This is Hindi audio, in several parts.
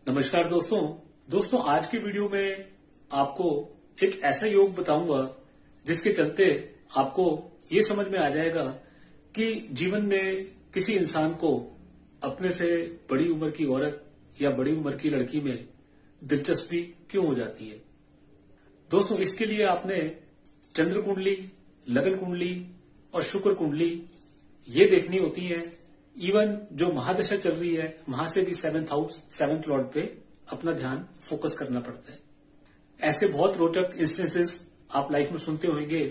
नमस्कार दोस्तों आज की वीडियो में आपको एक ऐसा योग बताऊंगा जिसके चलते आपको ये समझ में आ जाएगा कि जीवन में किसी इंसान को अपने से बड़ी उम्र की औरत या बड़ी उम्र की लड़की में दिलचस्पी क्यों हो जाती है। दोस्तों, इसके लिए आपने चंद्र कुंडली, लगन कुंडली और शुक्र कुंडली ये देखनी होती है। इवन जो महादशा चल रही है वहां से भी 7th हाउस 7th लॉर्ड पे अपना ध्यान फोकस करना पड़ता है। ऐसे बहुत रोचक इंस्टेंसेस आप लाइफ में सुनते होंगे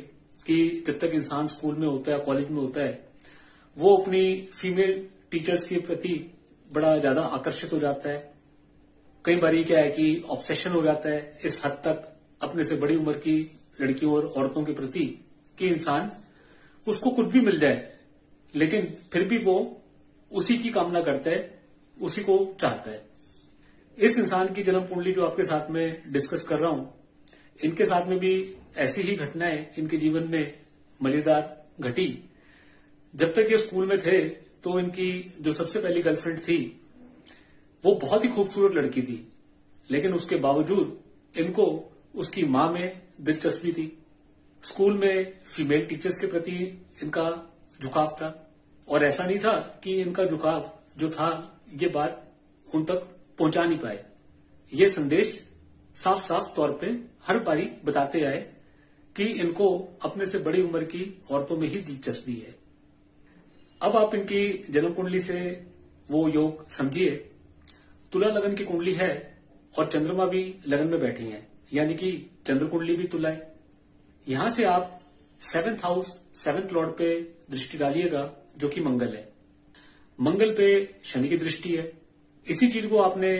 कि जब तक इंसान स्कूल में होता है, कॉलेज में होता है, वो अपनी फीमेल टीचर्स के प्रति बड़ा ज्यादा आकर्षित हो जाता है। कई बार क्या है कि ऑब्सेशन हो जाता है इस हद तक अपने से बड़ी उम्र की लड़कियों और औरतों के प्रति कि इंसान उसको कुछ भी मिल जाए लेकिन फिर भी वो उसी की कामना करता है, उसी को चाहता है। इस इंसान की जन्म कुंडली जो आपके साथ में डिस्कस कर रहा हूं, इनके साथ में भी ऐसी ही घटनाएं इनके जीवन में मजेदार घटी। जब तक ये स्कूल में थे तो इनकी जो सबसे पहली गर्लफ्रेंड थी वो बहुत ही खूबसूरत लड़की थी, लेकिन उसके बावजूद इनको उसकी मां में दिलचस्पी थी। स्कूल में फीमेल टीचर्स के प्रति इनका झुकाव था और ऐसा नहीं था कि इनका झुकाव जो था ये बात उन तक पहुंचा नहीं पाए। ये संदेश साफ साफ तौर पे हर बारी बताते आए कि इनको अपने से बड़ी उम्र की औरतों में ही दिलचस्पी है। अब आप इनकी जन्म कुंडली से वो योग समझिए। तुला लगन की कुंडली है और चंद्रमा भी लगन में बैठी है, यानी कि चंद्र कुंडली भी तुला है। यहां से आप 7th हाउस 7th लॉर्ड पे दृष्टि डालिएगा जो कि मंगल है। मंगल पे शनि की दृष्टि है। इसी चीज को आपने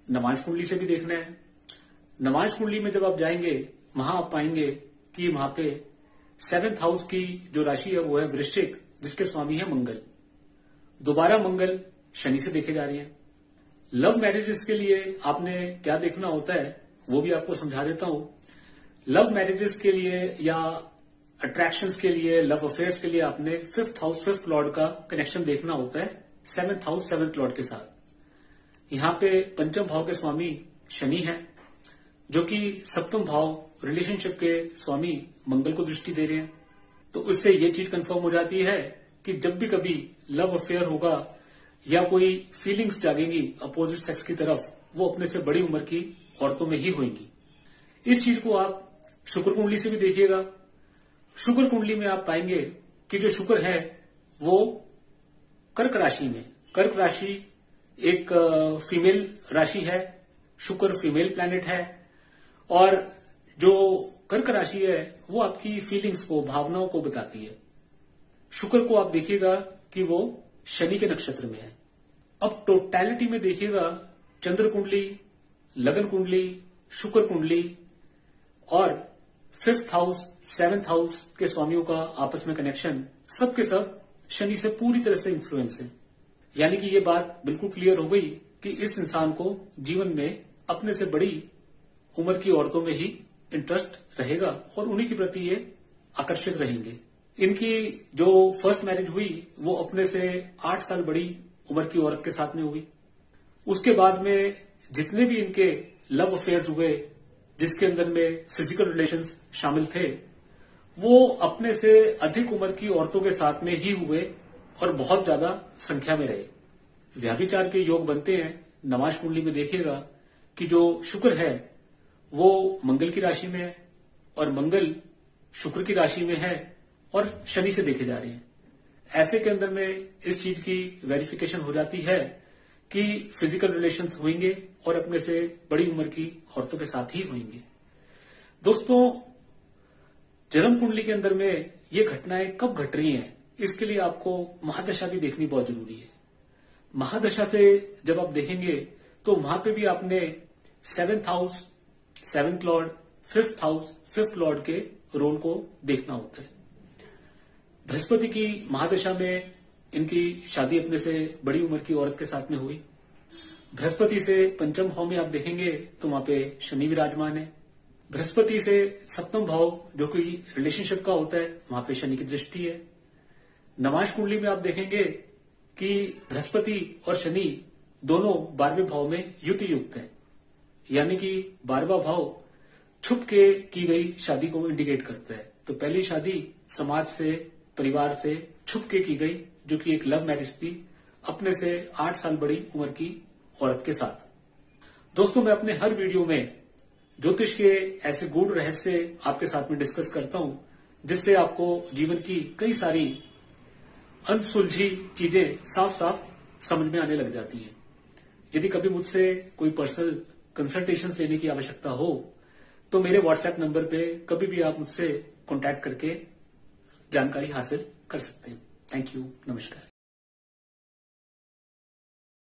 नमाज कुंडली से भी देखना है। नमाज कुंडली में जब आप जाएंगे वहां आप पाएंगे कि वहां पे 7th हाउस की जो राशि है वो है वृश्चिक, जिसके स्वामी है मंगल। दोबारा मंगल शनि से देखे जा रही है। लव मैरिजेस के लिए आपने क्या देखना होता है वो भी आपको समझा देता हूं। लव मैरिजेस के लिए या अट्रैक्शंस के लिए, लव अफेयर्स के लिए आपने 5th हाउस 5th लॉर्ड का कनेक्शन देखना होता है 7th हाउस 7th लॉर्ड के साथ। यहां पे पंचम भाव के स्वामी शनि है जो कि सप्तम भाव रिलेशनशिप के स्वामी मंगल को दृष्टि दे रहे हैं। तो उससे ये चीज कंफर्म हो जाती है कि जब भी कभी लव अफेयर होगा या कोई फीलिंग्स जागेंगी अपोजिट सेक्स की तरफ, वो अपने से बड़ी उम्र की औरतों में ही होंगी। इस चीज को आप शुक्र कुंडली से भी देखिएगा। शुक्र कुंडली में आप पाएंगे कि जो शुक्र है वो कर्क राशि में, कर्क राशि एक फीमेल राशि है, शुक्र फीमेल प्लैनेट है और जो कर्क राशि है वो आपकी फीलिंग्स को, भावनाओं को बताती है। शुक्र को आप देखिएगा कि वो शनि के नक्षत्र में है। अब टोटैलिटी में देखिएगा चंद्र कुंडली, लगन कुंडली, शुक्र कुंडली और 5th हाउस 7th हाउस के स्वामियों का आपस में कनेक्शन सबके सब शनि से पूरी तरह से इन्फ्लुएंस है। यानी कि ये बात बिल्कुल क्लियर हो गई कि इस इंसान को जीवन में अपने से बड़ी उम्र की औरतों में ही इंटरेस्ट रहेगा और उन्हीं के प्रति ये आकर्षित रहेंगे। इनकी जो फर्स्ट मैरिज हुई वो अपने से 8 साल बड़ी उम्र की औरत के साथ में हुई। उसके बाद में जितने भी इनके लव अफेयर्स हुए जिसके अंदर में फिजिकल रिलेशंस शामिल थे, वो अपने से अधिक उम्र की औरतों के साथ में ही हुए और बहुत ज्यादा संख्या में रहे। व्याभिचार के योग बनते हैं। नमाज कुंडली में देखिएगा कि जो शुक्र है वो मंगल की राशि में है और मंगल शुक्र की राशि में है और शनि से देखे जा रहे हैं। ऐसे के अंदर में इस चीज की वेरिफिकेशन हो जाती है कि फिजिकल रिलेशंस होंगे और अपने से बड़ी उम्र की औरतों के साथ ही होंगे। दोस्तों, जन्म कुंडली के अंदर में ये घटनाएं कब घट रही हैं, इसके लिए आपको महादशा भी देखनी बहुत जरूरी है। महादशा से जब आप देखेंगे तो वहां पे भी आपने 7th house 7th Lord, 5th house 5th Lord के रोल को देखना होता है। बृहस्पति की महादशा में इनकी शादी अपने से बड़ी उम्र की औरत के साथ में हुई। बृहस्पति से पंचम भाव में आप देखेंगे तो वहां पे शनि विराजमान है। बृहस्पति से सप्तम भाव जो कि रिलेशनशिप का होता है वहां पे शनि की दृष्टि है। नमाज कुंडली में आप देखेंगे कि बृहस्पति और शनि दोनों 12वें भाव में युति युक्त है, यानी कि 12वां भाव छुप के की गई शादी को इंडिकेट करता है। तो पहली शादी समाज से, परिवार से छुप के की गई, जो कि एक लव मैरिज थी अपने से 8 साल बड़ी उम्र की औरत के साथ। दोस्तों, मैं अपने हर वीडियो में ज्योतिष के ऐसे गूढ़ रहस्य आपके साथ में डिस्कस करता हूं, जिससे आपको जीवन की कई सारी अनसुलझी चीजें साफ साफ समझ में आने लग जाती हैं। यदि कभी मुझसे कोई पर्सनल कंसल्टेशन लेने की आवश्यकता हो तो मेरे व्हाट्सएप नंबर पे कभी भी आप मुझसे कांटेक्ट करके जानकारी हासिल कर सकते हैं। Thank you. नमस्कार।